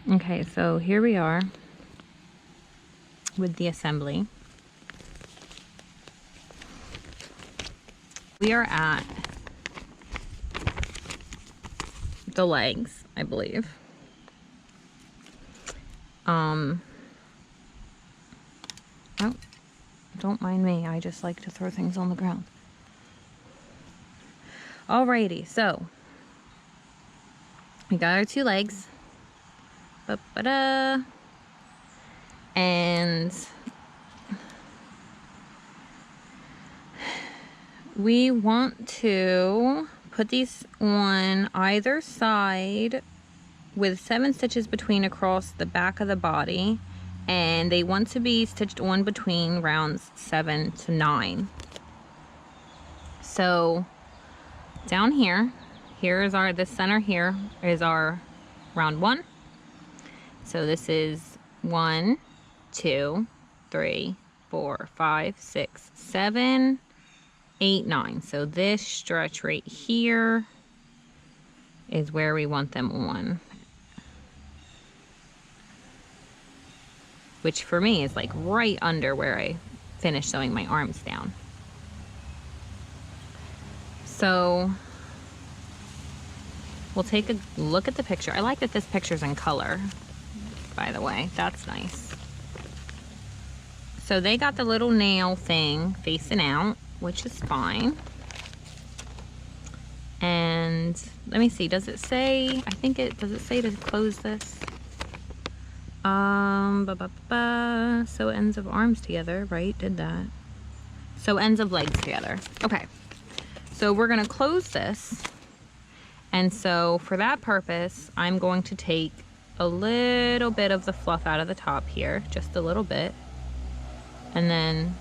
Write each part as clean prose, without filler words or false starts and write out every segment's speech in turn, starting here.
Okay, so here we are with the assembly. We are at the legs, I believe. Oh, don't mind me. I just like to throw things on the ground. Alrighty, so we got our 2 legs. Ba-ba-da. And we want to put these on either side with 7 stitches between across the back of the body, and they want to be stitched on between rounds 7 to 9. So down here, this center here is our round 1. So this is 1, 2, 3, 4, 5, 6, 7, 8, 9. So this stretch right here is where we want them on. Which for me is like right under where I finished sewing my arms down. So we'll take a look at the picture. I like that this picture's in color, by the way. That's nice. So they got the little nail thing facing out, which is fine. And let me see, does it say, does it say to close this? Sew ends of arms together, right? Did that. Sew ends of legs together. Okay. So we're gonna close this. And so for that purpose, I'm going to take a little bit of the fluff out of the top here, just a little bit. And then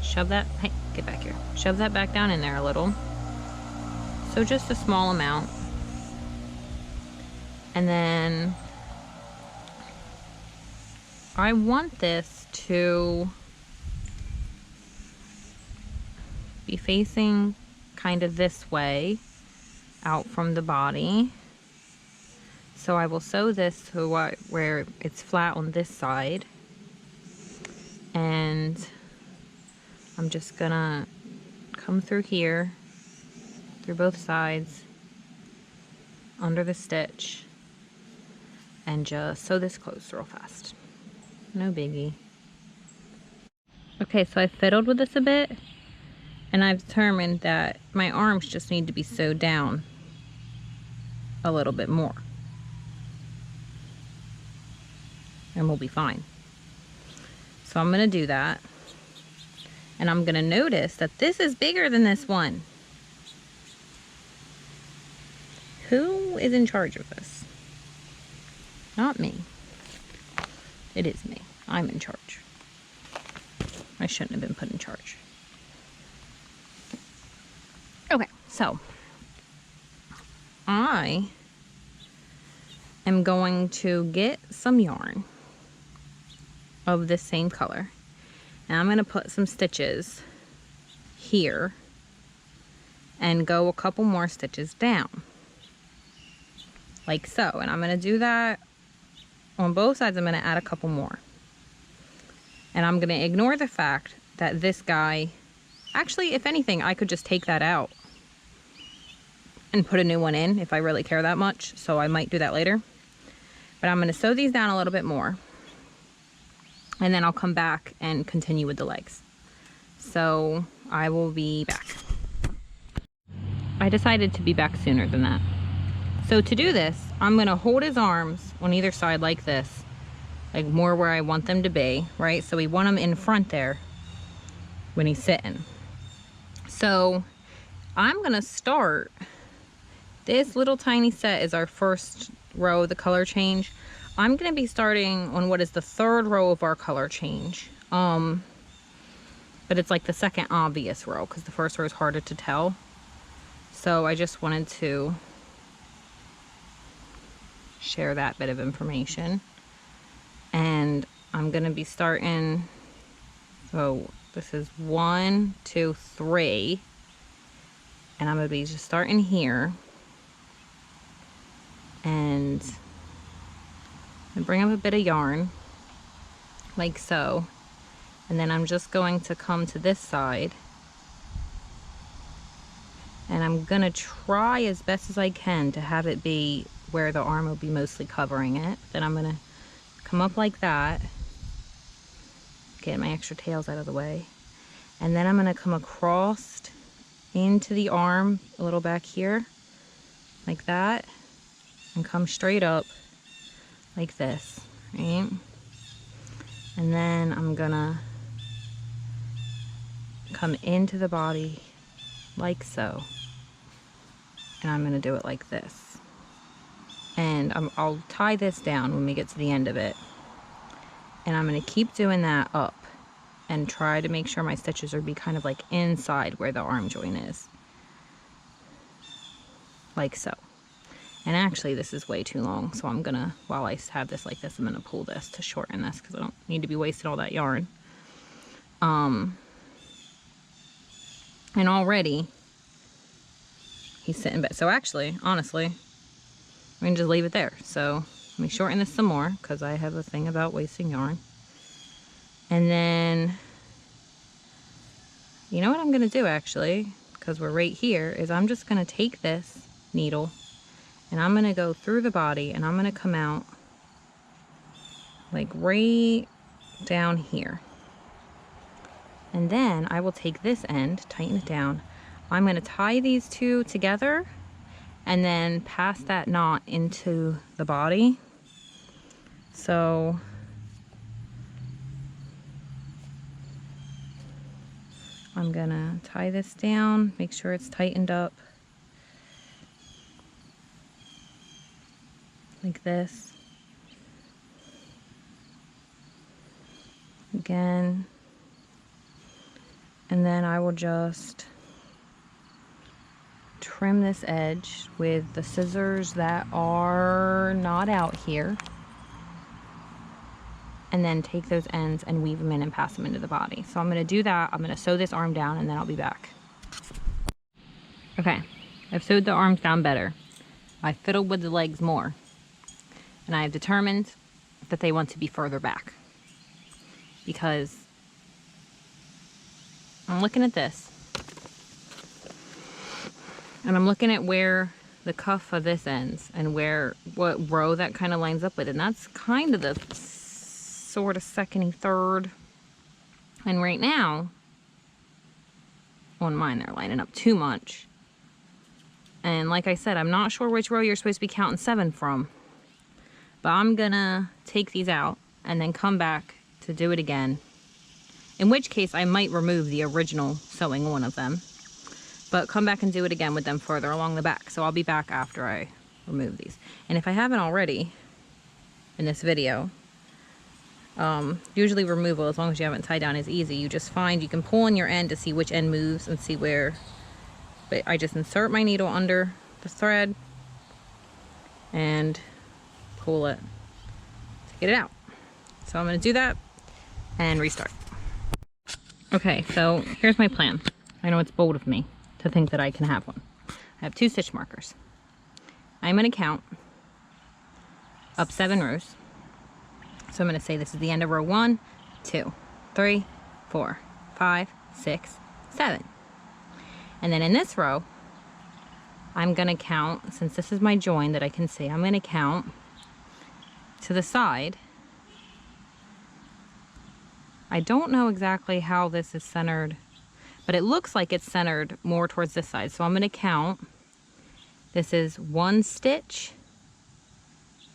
shove that, hey, get back here. Shove that back down in there a little. So just a small amount. And then I want this to be facing kind of this way out from the body. So I will sew this to where it's flat on this side. And I'm just gonna come through here, through both sides, under the stitch, and just sew this closed real fast. No biggie. Okay, so I fiddled with this a bit, and I've determined that my arms just need to be sewed down a little bit more. And we'll be fine. So I'm gonna do that. And I'm gonna notice that this is bigger than this one. Who is in charge of this? Not me. It is me. I'm in charge. I shouldn't have been put in charge. Okay, so I am going to get some yarn of the same color, and I'm going to put some stitches here and go a couple more stitches down like so. And I'm going to do that on both sides. I'm going to add a couple more, and I'm going to ignore the fact that this guy, actually, if anything, I could just take that out and put a new one in if I really care that much. So I might do that later, but I'm going to sew these down a little bit more, and then I'll come back and continue with the legs. So I will be back. I decided to be back sooner than that. So to do this, I'm going to hold his arms on either side like this, like more where I want them to be, right? So we want them in front there when he's sitting. So I'm going to start, this little tiny set is our first row of the color change. I'm going to be starting on what is the third row of our color change. But it's like the second obvious row because the first row is harder to tell. So I just wanted to share that bit of information. And I'm going to be starting, so this is 1, 2, 3. And I'm going to be just starting here. And ends. And bring up a bit of yarn, like so. And then I'm just going to come to this side. And I'm gonna try as best as I can to have it be where the arm will be mostly covering it. Then I'm gonna come up like that, get my extra tails out of the way. And then I'm gonna come across into the arm a little back here, like that, and come straight up like this, right? And then I'm gonna come into the body like so. And I'm gonna do it like this. And I'll tie this down when we get to the end of it. And I'm gonna keep doing that up and try to make sure my stitches are be kind of like inside where the arm joint is. Like so. And actually this is way too long, so I'm gonna, while I have this like this, I'm gonna pull this to shorten this because I don't need to be wasting all that yarn. And already he's sitting back. So actually, honestly, I'm gonna just leave it there. So let me shorten this some more because I have a thing about wasting yarn. And then, you know what I'm gonna do actually, because we're right here, is I'm just gonna take this needle and I'm gonna go through the body and I'm gonna come out like right down here. And then I will take this end, tighten it down. I'm gonna tie these two together and then pass that knot into the body. So I'm gonna tie this down, make sure it's tightened up like this. Again. And then I will just trim this edge with the scissors that are not out here. And then take those ends and weave them in and pass them into the body. So I'm gonna do that. I'm gonna sew this arm down and then I'll be back. Okay, I've sewed the arms down better. I fiddled with the legs more. And I have determined that they want to be further back. Because I'm looking at this. And I'm looking at where the cuff of this ends and what row that kind of lines up with. And that's kind of the sort of second, third. And right now, on mine, they're lining up too much. And like I said, I'm not sure which row you're supposed to be counting 7 from. But I'm gonna take these out and then come back to do it again. In which case I might remove the original sewing one of them. But come back and do it again with them further along the back. So I'll be back after I remove these. And if I haven't already in this video, usually removal, as long as you haven't tied down, is easy. You just find, you can pull on your end to see which end moves and see where. But I just insert my needle under the thread and pull it to get it out. So I'm going to do that and restart. Okay, so here's my plan. I know it's bold of me to think that I can have one. I have 2 stitch markers. I'm going to count up 7 rows. So I'm going to say this is the end of row 1, 2, 3, 4, 5, 6, 7. And then in this row, I'm going to count, since this is my join that I can see, I'm going to count to the side. I don't know exactly how this is centered, but it looks like it's centered more towards this side. So I'm going to count. This is 1 stitch,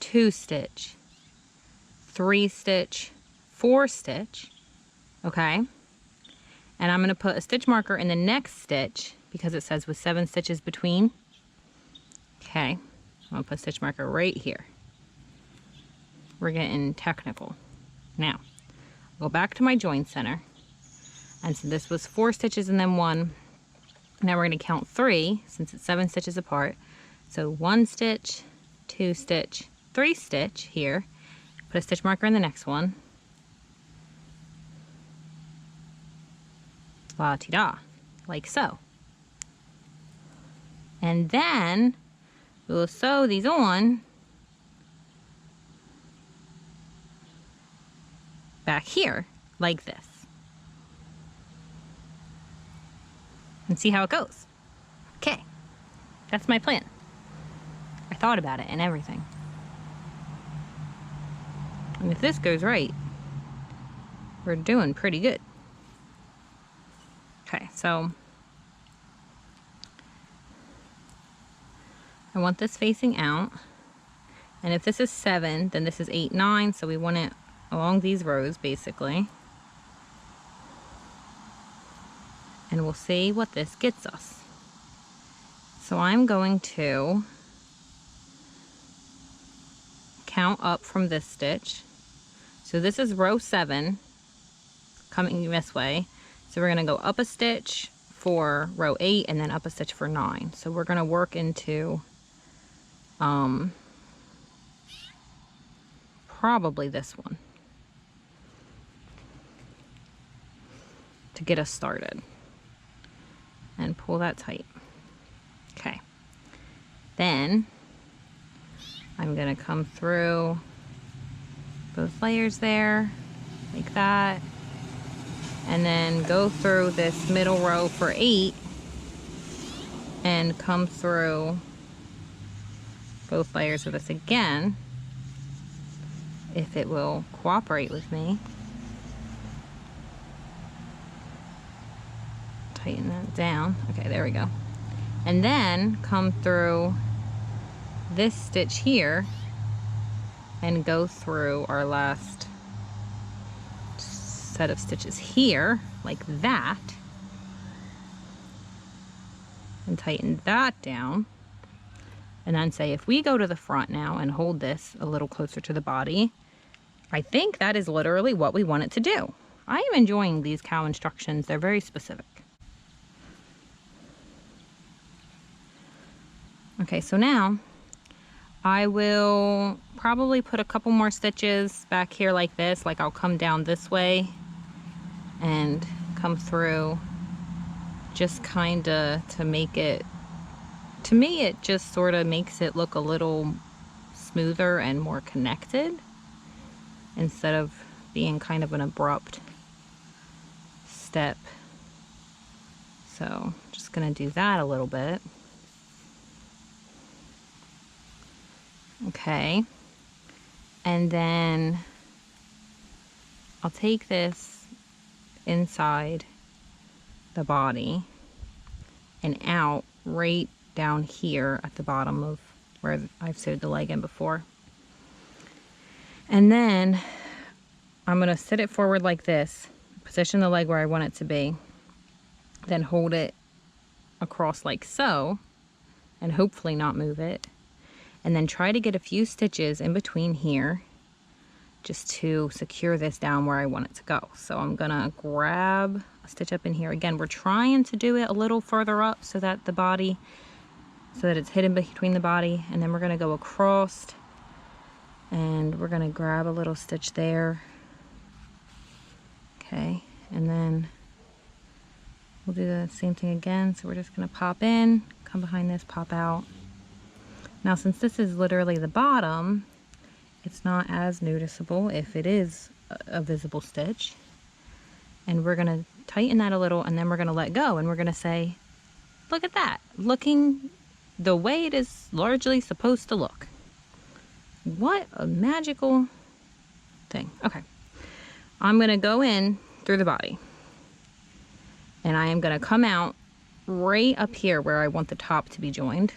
2 stitch, 3 stitch, 4 stitch, okay? And I'm going to put a stitch marker in the next stitch because it says with 7 stitches between. Okay, I'm going to put a stitch marker right here. We're getting technical. Now, go back to my join center. And so this was 4 stitches and then 1. Now we're going to count 3 since it's 7 stitches apart. So 1 stitch, 2 stitch, 3 stitch here. Put a stitch marker in the next one. La-ti-da, like so. And then we'll sew these on back here like this. And see how it goes. Okay, that's my plan. I thought about it and everything. And if this goes right, we're doing pretty good. Okay, so I want this facing out. And if this is 7, then this is 8, 9. So we want it along these rows basically. And we'll see what this gets us. So I'm going to count up from this stitch. So this is row 7 coming this way. So we're going to go up a stitch for row 8 and then up a stitch for 9. So we're going to work into probably this one to get us started. And pull that tight. Okay. Then I'm going to come through both layers there like that, and then go through this middle row for 8 and come through both layers of this again, if it will cooperate with me. Tighten that down. Okay, there we go. And then come through this stitch here and go through our last set of stitches here like that, and tighten that down. And then say, if we go to the front now and hold this a little closer to the body, I think that is literally what we want it to do. I am enjoying these cow instructions. They're very specific. Okay, so now I will probably put a couple more stitches back here like this, like I'll come down this way and come through, just kind of to make it, to me it just sort of makes it look a little smoother and more connected instead of being kind of an abrupt step. So just gonna do that a little bit. Okay, and then I'll take this inside the body and out right down here at the bottom of where I've sewed the leg in before. And then I'm going to sit it forward like this, position the leg where I want it to be, then hold it across like so, and hopefully not move it. And then try to get a few stitches in between here just to secure this down where I want it to go. So I'm gonna grab a stitch up in here. Again, we're trying to do it a little further up so that the body, so that it's hidden between the body. And then we're gonna go across and we're gonna grab a little stitch there. Okay, and then we'll do the same thing again. So we're just gonna pop in, come behind this, pop out. Now, since this is literally the bottom, it's not as noticeable if it is a visible stitch. And we're gonna tighten that a little, and then we're gonna let go, and we're gonna say, look at that, looking the way it is largely supposed to look. What a magical thing. Okay, I'm gonna go in through the body, and I am gonna come out right up here where I want the top to be joined,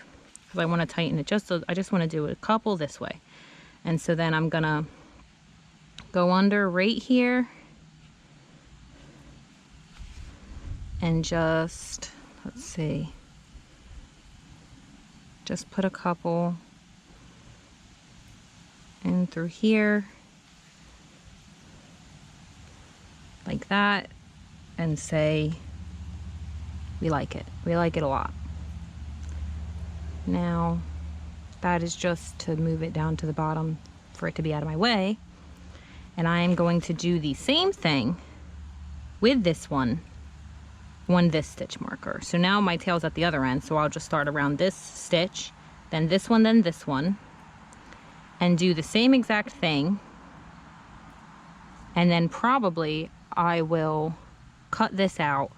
because I want to tighten it just so, I just want to do a couple this way. And so then I'm gonna go under right here and just, let's see, just put a couple in through here like that, and say we like it a lot. Now that is just to move it down to the bottom for it to be out of my way, and I am going to do the same thing with this one this stitch marker. So now my tail's at the other end, so I'll just start around this stitch, then this one, and do the same exact thing And then probably I will cut this out,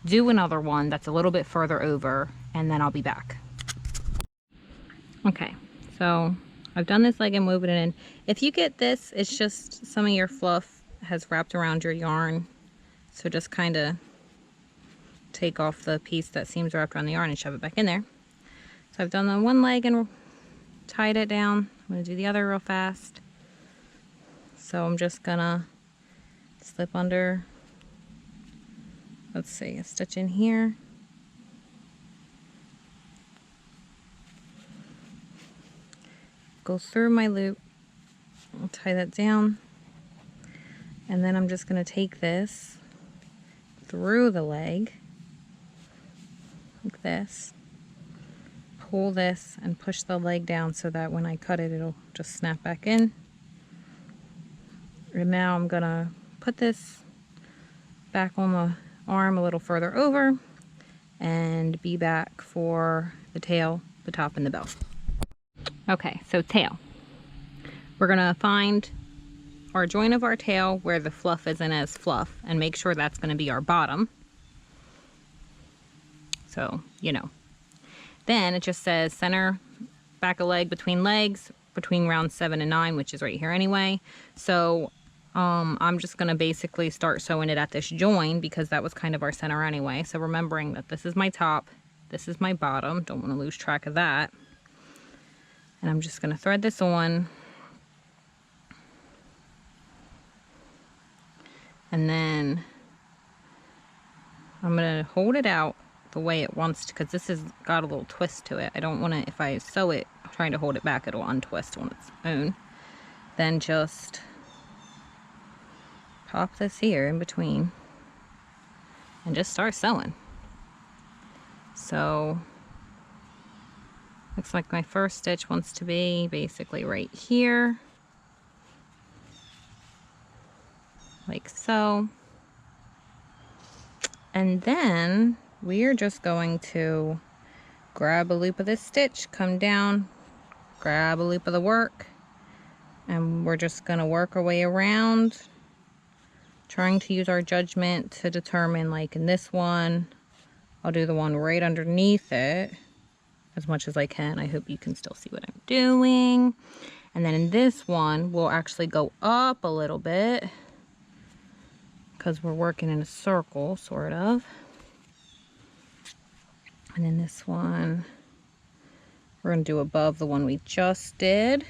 do another one that's a little bit further over, and then I'll be back. Okay, so I've done this leg and woven it in. If you get this, it's just some of your fluff has wrapped around your yarn. So just kind of take off the piece that seems wrapped around the yarn and shove it back in there. So I've done the one leg and tied it down. I'm gonna do the other real fast. So I'm just gonna slip under, let's see, a stitch in here. Go through my loop, I'll tie that down. And then I'm just gonna take this through the leg, like this. Pull this and push the leg down so that when I cut it, it'll just snap back in. And now I'm gonna put this back on the arm a little further over and be back for the tail, the top, and the bell. Okay, so tail. We're gonna find our joint of our tail where the fluff isn't as fluff and make sure that's gonna be our bottom. So, you know. Then it just says center back a leg between legs, between round 7 and 9, which is right here anyway. So I'm just gonna basically start sewing it at this join because that was kind of our center anyway. So remembering that this is my top, this is my bottom, don't wanna lose track of that. And I'm just gonna thread this on. And then I'm gonna hold it out the way it wants to, because this has got a little twist to it. I don't want to, if I sew it trying to hold it back, it'll untwist on its own. Then just pop this here in between and just start sewing. So looks like my first stitch wants to be basically right here, like so. And then we're just going to grab a loop of this stitch, come down, grab a loop of the work, and we're just going to work our way around, trying to use our judgment to determine, like in this one, I'll do the one right underneath it as much as I can. I hope you can still see what I'm doing. And then in this one, we'll actually go up a little bit because we're working in a circle, sort of. And then this one, we're going to do above the one we just did.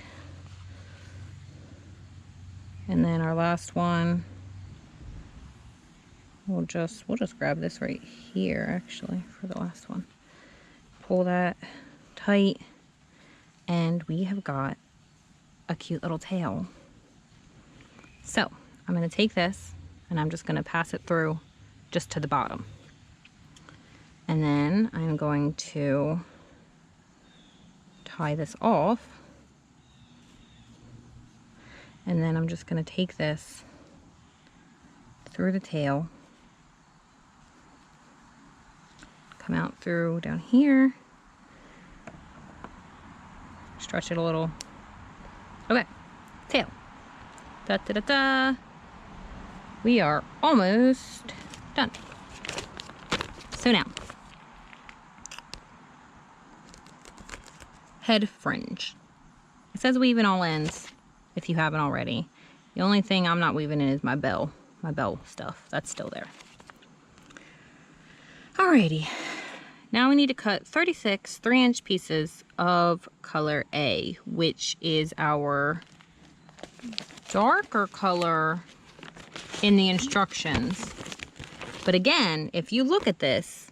And then our last one, we'll just grab this right here actually for the last one. Pull that tight, and we have got a cute little tail. So I'm going to take this and I'm just going to pass it through just to the bottom. And then I'm going to tie this off. And then I'm just going to take this through the tail, come out through down here, stretch it a little. Okay, tail. Da da da da. We are almost done. So now, head fringe. It says weave in all ends if you haven't already. The only thing I'm not weaving in is my bell stuff. That's still there. Alrighty, now we need to cut 36 3-inch pieces of color A, which is our darker color in the instructions. But again, if you look at this,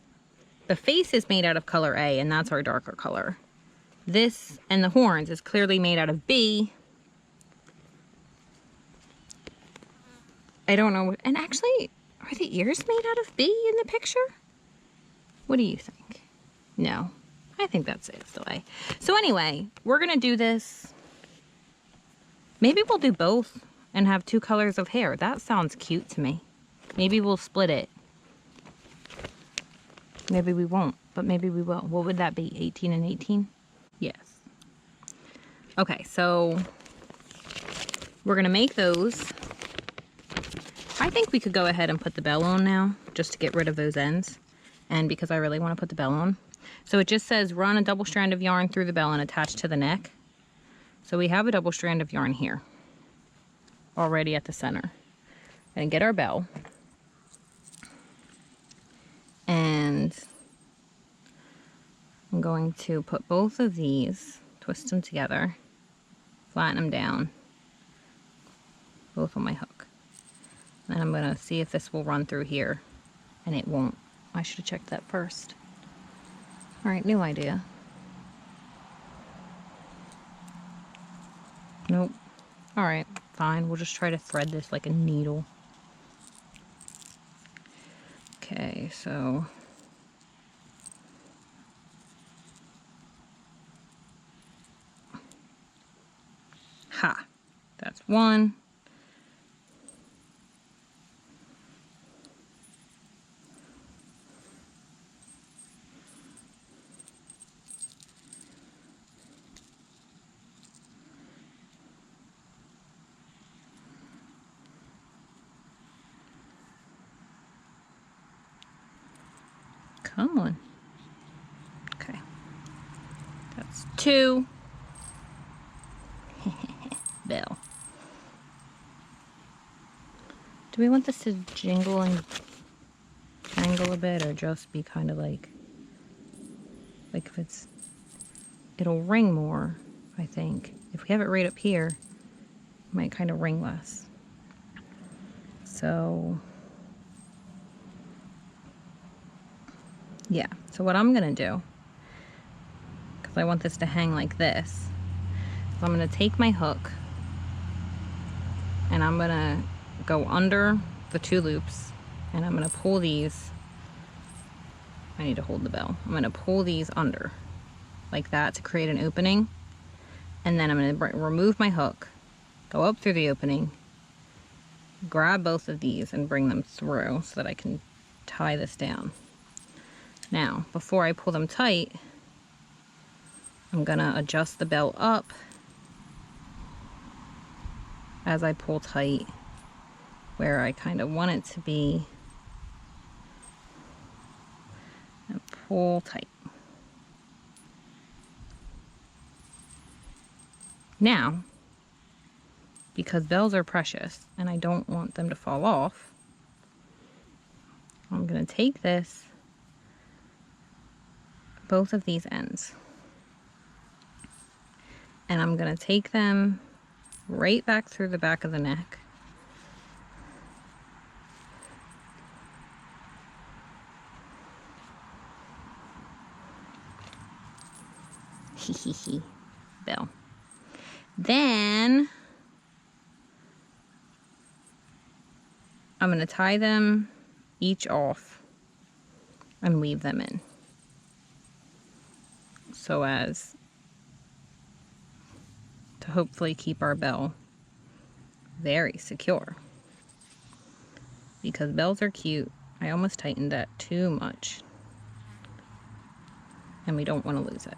the face is made out of color A, and that's our darker color. This and the horns is clearly made out of B. I don't know. And actually, are the ears made out of B in the picture? What do you think? No, I think that's it. It's the way. So anyway, we're going to do this. Maybe we'll do both and have 2 colors of hair. That sounds cute to me. Maybe we'll split it. Maybe we won't, but maybe we will. What would that be? 18 and 18? Yes. Okay, so we're going to make those I think we could go ahead and put the bell on now, just to get rid of those ends. And because I really want to put the bell on. So it just says run a double strand of yarn through the bell and attach to the neck. So we have a double strand of yarn here, already at the center. And get our bell. And I'm going to put both of these, twist them together, flatten them down, both on my hook. And I'm going to see if this will run through here, and it won't. I should have checked that first. All right, new idea. Nope. All right, fine. We'll just try to thread this like a needle. Okay, so ha, that's one. Come on. Okay. That's two. Bell. Do we want this to jingle and jangle a bit, or just be kind of like if it's, it'll ring more, I think. If we have it right up here, it might kind of ring less. So yeah, so what I'm gonna do, because I want this to hang like this, is I'm gonna take my hook and I'm gonna go under the two loops, and I'm gonna pull these. I need to hold the bell. I'm gonna pull these under like that to create an opening, and then I'm gonna remove my hook, go up through the opening, grab both of these and bring them through so that I can tie this down. Now, before I pull them tight, I'm gonna adjust the bell up as I pull tight where I kind of want it to be, and pull tight. Now, because bells are precious and I don't want them to fall off, I'm gonna take this, both of these ends, and I'm gonna take them right back through the back of the neck. Hee bell. Then I'm going to tie them each off and weave them in so as to hopefully keep our bell very secure, because bells are cute. I almost tightened that too much and we don't want to lose it.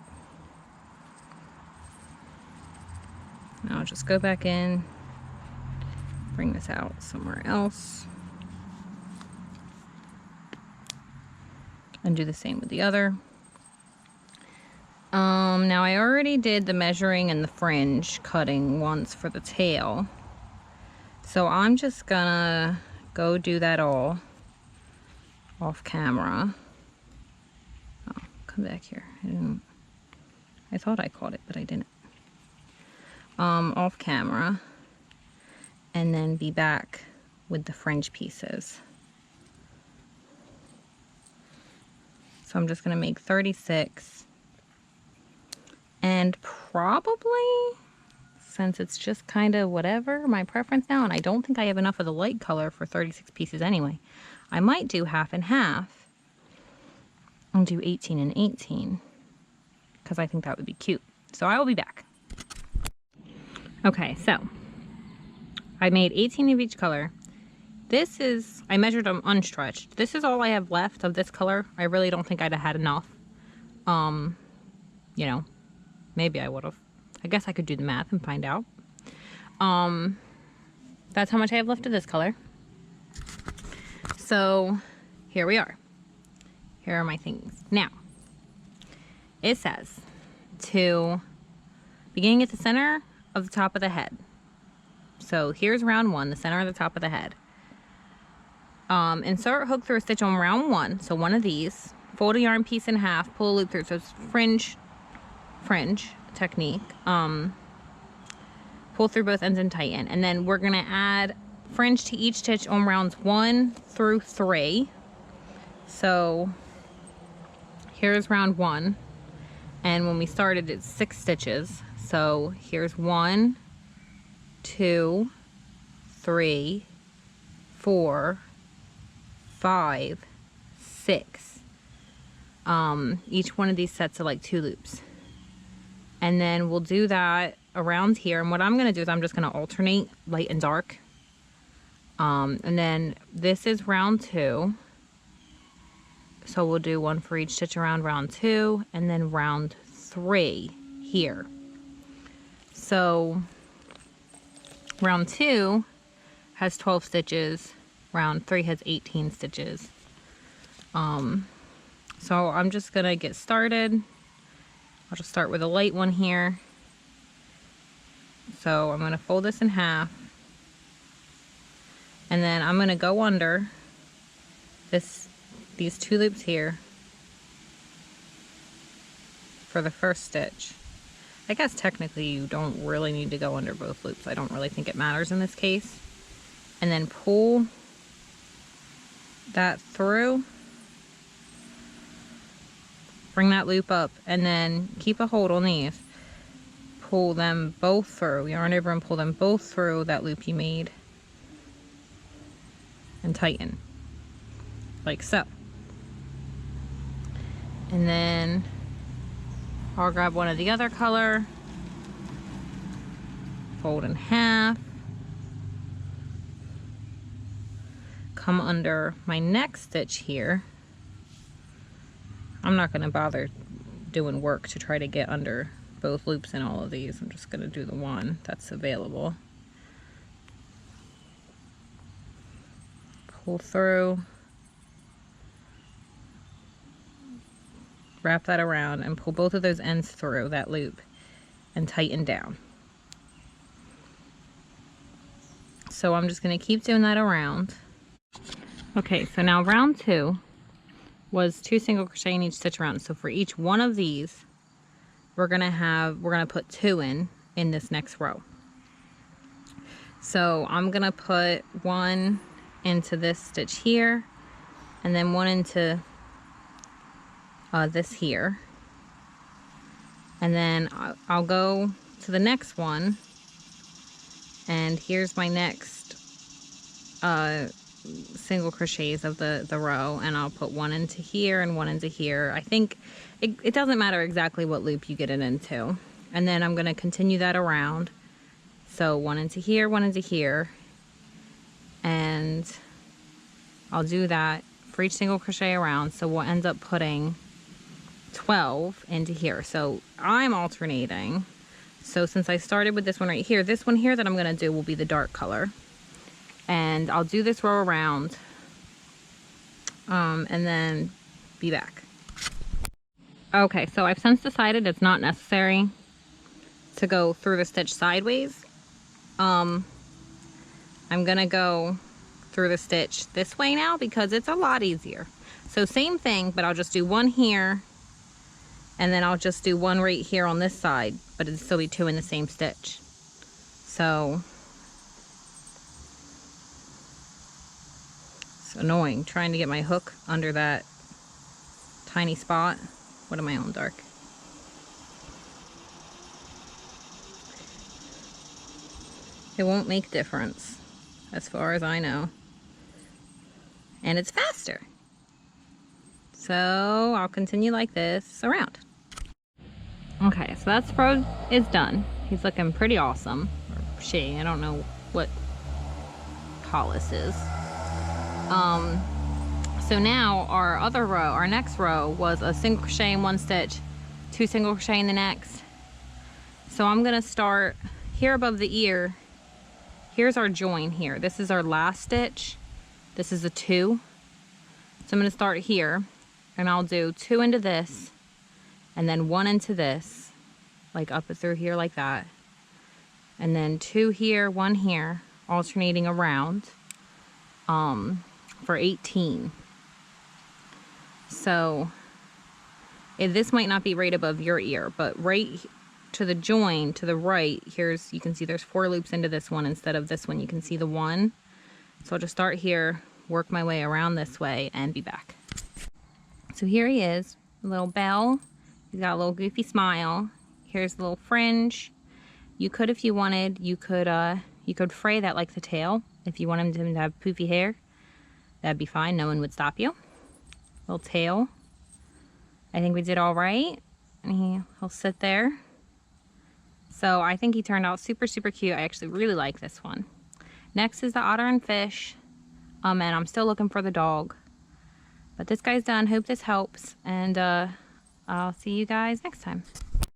Now I'll just go back in, bring this out somewhere else, and do the same with the other. Now I already did the measuring and the fringe cutting once for the tail, so I'm just gonna go do that all off camera. Oh, come back here. I thought I caught it, but I didn't. Off camera, and then be back with the fringe pieces. So I'm just gonna make 36, and probably, since it's just kind of whatever, my preference now, and I don't think I have enough of the light color for 36 pieces anyway, I might do half and half and do 18 and 18, because I think that would be cute. So I will be back. Okay, so I made 18 of each color. This is, I measured them unstretched. This is all I have left of this color. I really don't think I'd have had enough. You know, maybe I would have. I guess I could do the math and find out. That's how much I have left of this color. So here we are. Here are my things. Now, it says to beginning at the center of the top of the head. So here's round 1, the center of the top of the head. Insert hook through a stitch on round 1, so one of these. Fold a yarn piece in half, pull a loop through. So it's fringe technique. Pull through both ends and tighten. And then we're gonna add fringe to each stitch on rounds 1 through 3. So here's round 1, and when we started it's 6 stitches. So here's 1, 2, 3, 4, 5, 6. Each one of these sets are like 2 loops. And then we'll do that around here. And what I'm gonna do is I'm just gonna alternate light and dark. And then this is round 2. So we'll do one for each stitch around round 2, and then round 3 here. So round 2 has 12 stitches, round 3 has 18 stitches. So I'm just gonna get started. I'll just start with a light one here. So I'm gonna fold this in half, and then I'm gonna go under these 2 loops here for the first stitch. I guess technically you don't really need to go under both loops. I don't really think it matters in this case. And then pull that through, bring that loop up, and then keep a hold on these. Pull them both through, yarn over and pull them both through that loop you made, and tighten, like so. And then I'll grab one of the other color, fold in half, come under my next stitch here. I'm not going to bother doing work to try to get under both loops in all of these. I'm just going to do the one that's available. Pull through, wrap that around, and pull both of those ends through that loop and tighten down. So I'm just going to keep doing that around. Okay, so now round 2 was 2 single crochet in each stitch around. So for each one of these, we're gonna put 2 in this next row. So I'm gonna put 1 into this stitch here, and then 1 into this here, and then I'll go to the next one, and here's my next single crochets of the row, and I'll put 1 into here and 1 into here. I think it doesn't matter exactly what loop you get it into. And then I'm going to continue that around. So 1 into here, 1 into here, and I'll do that for each single crochet around. So we'll end up putting 12 into here. So I'm alternating. So since I started with this one right here, this one here that I'm going to do will be the dark color. And I'll do this row around, and then be back. Okay, so I've since decided it's not necessary to go through the stitch sideways. I'm gonna go through the stitch this way now because it's a lot easier. So same thing, but I'll just do 1 here, and then I'll just do 1 right here on this side, but it'll still be 2 in the same stitch. So it's annoying trying to get my hook under that tiny spot. What am I on, dark? It won't make difference as far as I know. And it's faster. So I'll continue like this around. Okay, so that row is done. He's looking pretty awesome. Or she, I don't know what Hollis is. So now our other row, our next row was a single crochet in 1 stitch, 2 single crochet in the next. So I'm gonna start here above the ear. Here's our join here. This is our last stitch. This is a 2. So I'm going to start here, and I'll do 2 into this, and then 1 into this, like up through here like that. And then 2 here, 1 here, alternating around for 18. So this might not be right above your ear, but right to the join to the right, you can see there's 4 loops into this one instead of this one. You can see the 1. So I'll just start here, work my way around this way, and be back. So here he is, a little bell. He's got a little goofy smile. Here's the little fringe. You could, if you wanted, you could fray that like the tail. If you wanted him to have poofy hair, that'd be fine. No one would stop you. Little tail. I think we did all right. And he'll sit there. So I think he turned out super, super cute. I actually really like this one. Next is the otter and fish. And I'm still looking for the dog. But this guy's done. Hope this helps. And I'll see you guys next time.